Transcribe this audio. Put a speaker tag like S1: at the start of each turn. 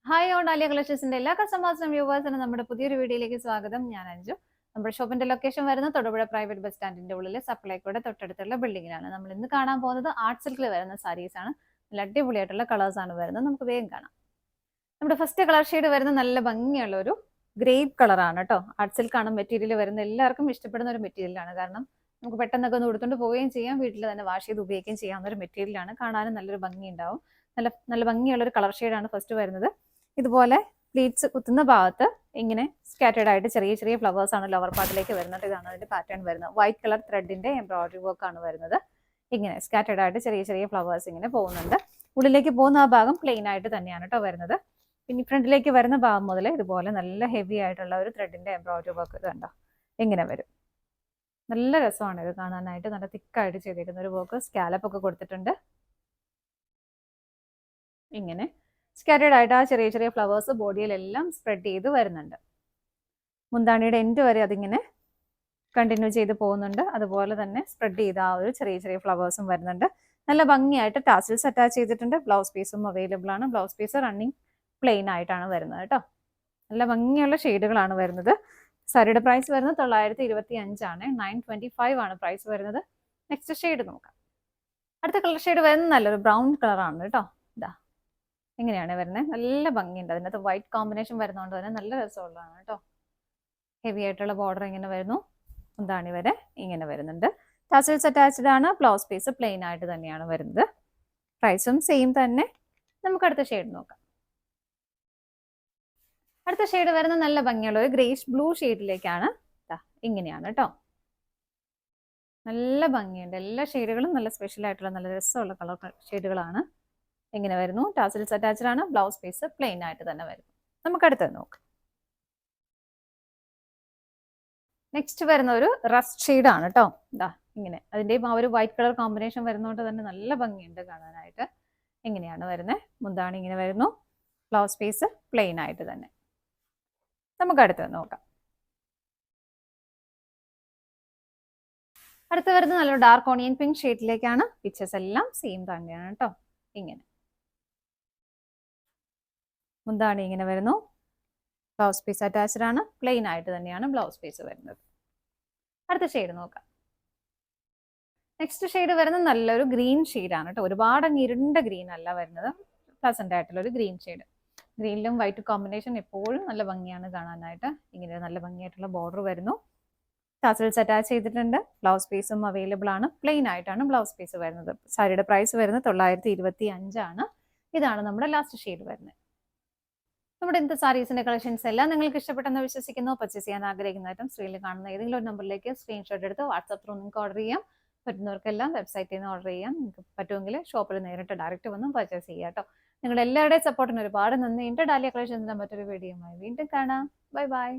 S1: Hi on dahlia കളക്ഷൻസിന്റെ എല്ലാ കസ്റ്റമേഴ്സിനും വ്യൂവേഴ്സിനും നമ്മുടെ പുതിയൊരു വീഡിയോയിലേക്ക് സ്വാഗതം. ഞാൻ അഞ്ജു. നമ്മുടെ ഷോപ്പിന്റെ ലൊക്കേഷൻ വരുന്നത് തൊടുപുഴ പ്രൈവറ്റ് ബസ് സ്റ്റാൻഡിന്റെ ഉള്ളിൽ സപ്ലൈക്കോടെ തൊട്ടടുത്തുള്ള ബിൽഡിങ്ങിലാണ്. നമ്മൾ ഇന്ന് കാണാൻ പോകുന്നത് ആർട്ട് സിൽക്കിൽ വരുന്ന സാരീസ് ആണ്. നല്ല അടിപൊളിയായിട്ടുള്ള കളേഴ്സ് ആണ് വരുന്നത്. നമുക്ക് വേഗം കാണാം. നമ്മുടെ ഫസ്റ്റ് കളർ ഷെയ്ഡ് വരുന്ന നല്ല ഭംഗിയുള്ള ഒരു ഗ്രേപ്പ് കളറാണ് കേട്ടോ. ആർട്ട് സിൽക്ക് ആണ് മെറ്റീരിയൽ വരുന്നത്. എല്ലാവർക്കും ഇഷ്ടപ്പെടുന്ന ഒരു മെറ്റീരിയലാണ്. കാരണം നമുക്ക് പെട്ടെന്നൊക്കെ ഒന്ന് കൊടുത്തുകൊണ്ട് പോവുകയും ചെയ്യാം, വീട്ടിൽ തന്നെ വാഷ് ചെയ്ത് ഉപയോഗിക്കുകയും ചെയ്യാവുന്ന ഒരു മെറ്റീരിയലാണ്. കാണാനും നല്ലൊരു ഭംഗി ഉണ്ടാവും. നല്ല നല്ല ഭംഗിയുള്ള ഒരു കളർ ഷെയ്ഡാണ് ഫസ്റ്റ് വരുന്നത്. ഇതുപോലെ പ്ലീറ്റ്സ് കുത്തുന്ന ഭാഗത്ത് ഇങ്ങനെ സ്കാറ്റേഡ് ആയിട്ട് ചെറിയ ചെറിയ ഫ്ലവേഴ്സ് ആണ് ലോവർ പാർട്ടിലേക്ക് വരുന്നത്. ഇതാണ് അതിന്റെ പാറ്റേൺ വരുന്നത്. വൈറ്റ് കളർ ത്രെഡിന്റെ എംബ്രോയിഡറി വർക്ക് ആണ് വരുന്നത്. ഇങ്ങനെ സ്കാറ്റേഡ് ആയിട്ട് ചെറിയ ചെറിയ ഫ്ലവേഴ്സ് ഇങ്ങനെ പോകുന്നുണ്ട്. ഉള്ളിലേക്ക് പോകുന്ന ആ ഭാഗം പ്ലെയിൻ ആയിട്ട് തന്നെയാണ് കേട്ടോ വരുന്നത്. പിന്നെ ഫ്രണ്ടിലേക്ക് വരുന്ന ഭാഗം മുതൽ ഇതുപോലെ നല്ല ഹെവി ആയിട്ടുള്ള ഒരു ത്രെഡിന്റെ എംബ്രോയിഡറി വർക്ക് കണ്ടോ ഇങ്ങനെ വരും. നല്ല രസമാണ് ഇത് കാണാനായിട്ട്. നല്ല തിക്കായിട്ട് ചെയ്തിരിക്കുന്ന ഒരു വർക്ക്. സ്കാലപ്പ് ഒക്കെ കൊടുത്തിട്ടുണ്ട്. ഇങ്ങനെ സ്കാറ്റേഡ് ആയിട്ട് ആ ചെറിയ ചെറിയ ഫ്ലവേഴ്സ് ബോഡിയിലെല്ലാം സ്പ്രെഡ് ചെയ്ത് വരുന്നുണ്ട്. മുന്താണിയുടെ എൻഡ് വരെ അതിങ്ങനെ കണ്ടിന്യൂ ചെയ്ത് പോകുന്നുണ്ട്. അതുപോലെ തന്നെ സ്പ്രെഡ് ചെയ്ത ആ ഒരു ചെറിയ ചെറിയ ഫ്ലവേഴ്സും വരുന്നുണ്ട്. നല്ല ഭംഗിയായിട്ട് ടാസിൽസ് അറ്റാച്ച് ചെയ്തിട്ടുണ്ട്. ബ്ലൗസ് പീസും അവൈലബിൾ ആണ്. ബ്ലൗസ് പീസ് റണ്ണിങ് പ്ലെയിൻ ആയിട്ടാണ് വരുന്നത് കേട്ടോ. നല്ല ഭംഗിയുള്ള ഷെയ്ഡുകളാണ് വരുന്നത്. സാരിയുടെ പ്രൈസ് വരുന്നത് 925 ആണ്. 925 ആണ് പ്രൈസ് വരുന്നത്. നെക്സ്റ്റ് ഷെയ്ഡ് നോക്കാം. അടുത്ത കളർ ഷെയ്ഡ് വരുന്നത് നല്ലൊരു ബ്രൗൺ കളറാണ് കേട്ടോ. ഇതാ ഇങ്ങനെയാണ് വരുന്നത്. നല്ല ഭംഗിയുണ്ട്. അതിനകത്ത് വൈറ്റ് കോമ്പിനേഷൻ വരുന്നതുകൊണ്ട് തന്നെ നല്ല രസമുള്ളതാണ് കേട്ടോ. ഹെവി ആയിട്ടുള്ള ബോർഡർ ഇങ്ങനെ വരുന്നു. മുന്താണി വരെ ഇങ്ങനെ വരുന്നുണ്ട്. ടാസൽസ് അറ്റാച്ച്ഡ് ആണ്. ബ്ലൗസ് പീസ് പ്ലെയിൻ ആയിട്ട് തന്നെയാണ് വരുന്നത്. പ്രൈസും സെയിം തന്നെ. നമുക്ക് അടുത്ത ഷെയ്ഡ് നോക്കാം. അടുത്ത ഷെയ്ഡ് വരുന്ന നല്ല ഭംഗിയുള്ള ഒരു ഗ്രേഷ് ബ്ലൂ ഷെയ്ഡിലേക്കാണ്. ഇങ്ങനെയാണ് കേട്ടോ. നല്ല ഭംഗിയുണ്ട്. എല്ലാ ഷെയ്ഡുകളും നല്ല സ്പെഷ്യൽ ആയിട്ടുള്ള നല്ല രസമുള്ള കളർ ഷെയ്ഡുകളാണ്. ഇങ്ങനെ വരുന്നു. ടാസൽസ് അറ്റാച്ച്ഡ് ആണ്. ബ്ലൗസ് പീസ് പ്ലെയിൻ ആയിട്ട് തന്നെ വരുന്നു. നമുക്ക് അടുത്തത് നോക്കാം. നെക്സ്റ്റ് വരുന്ന ഒരു റസ്റ്റ് ഷെയ്ഡ് ആണ് കേട്ടോ. ഇതാ ഇങ്ങനെ അതിൻ്റെയും ആ ഒരു വൈറ്റ് കളർ കോമ്പിനേഷൻ വരുന്നതുകൊണ്ട് തന്നെ നല്ല ഭംഗിയുണ്ട് കാണാനായിട്ട്. ഇങ്ങനെയാണ് വരുന്നത്. മുന്താണി ഇങ്ങനെ വരുന്നു. ബ്ലൗസ് പീസ് പ്ലെയിൻ ആയിട്ട് തന്നെ. നമുക്ക് അടുത്തത് നോക്കാം. അടുത്ത് വരുന്നത് നല്ലൊരു ഡാർക്ക് ഓണിയൻ പിങ്ക് ഷെയ്ഡിലേക്കാണ്. പിക്ചേഴ്സ് എല്ലാം സെയിം തന്നെയാണ് കേട്ടോ. ഇങ്ങനെ മുന്താണി ഇങ്ങനെ വരുന്നു. ബ്ലൗസ് പീസ് അറ്റാച്ച്ഡ് ആണ്. പ്ലെയിൻ ആയിട്ട് തന്നെയാണ് ബ്ലൗസ് പീസ് വരുന്നത്. അടുത്ത ഷെയ്ഡ് നോക്കാം. നെക്സ്റ്റ് ഷെയ്ഡ് വരുന്നത് നല്ലൊരു ഗ്രീൻ ഷെയ്ഡാണ് കേട്ടോ. ഒരുപാട് അങ്ങ് ഇരുണ്ട ഗ്രീൻ അല്ല വരുന്നത്. പ്ലസന്റ് ആയിട്ടുള്ള ഒരു ഗ്രീൻ ഷെയ്ഡ്. ഗ്രീനിലും വൈറ്റ് കോമ്പിനേഷൻ എപ്പോഴും നല്ല ഭംഗിയാണ് കാണാനായിട്ട്. ഇങ്ങനെ നല്ല ഭംഗിയായിട്ടുള്ള ബോർഡർ വരുന്നു. ടാസൽസ് അറ്റാച്ച് ചെയ്തിട്ടുണ്ട്. ബ്ലൗസ് പീസും അവൈലബിൾ ആണ്. പ്ലെയിൻ ആയിട്ടാണ് ബ്ലൗസ് പീസ് വരുന്നത്. സാരിയുടെ പ്രൈസ് വരുന്നത് 925 ആണ്. ഇതാണ് നമ്മുടെ ലാസ്റ്റ് ഷെയ്ഡ് വരുന്നത്. നമ്മുടെ ഇന്നത്തെ സാരീസിന്റെ കളക്ഷൻസ് എല്ലാം നിങ്ങൾക്ക് ഇഷ്ടപ്പെട്ടെന്ന് വിശ്വസിക്കുന്നു. പർച്ചേസ് ചെയ്യാൻ ആഗ്രഹിക്കുന്ന ഐറ്റം സ്ക്രീനിൽ കാണുന്ന ഏതെങ്കിലും ഒരു നമ്പറിലേക്ക് സ്ക്രീൻഷോട്ട് എടുത്ത് വാട്സാപ്പ് ത്രൂ നിങ്ങൾക്ക് ഓർഡർ ചെയ്യാം. പറ്റുന്നവർക്കെല്ലാം വെബ്സൈറ്റിൽ നിന്ന് ഓർഡർ ചെയ്യാം. നിങ്ങൾക്ക് പറ്റുമെങ്കിൽ ഷോപ്പിൽ നേരിട്ട് ഡയറക്റ്റ് വന്നും പർച്ചേസ് ചെയ്യാം കേട്ടോ. നിങ്ങളുടെ എല്ലാവരുടെയും സപ്പോർട്ടിന് ഒരുപാട് നന്ദിയുണ്ട്. ഡാലിയ കളക്ഷൻസിന്റെ മറ്റൊരു വീഡിയോയുമായി വീണ്ടും കാണാം. Bye bye.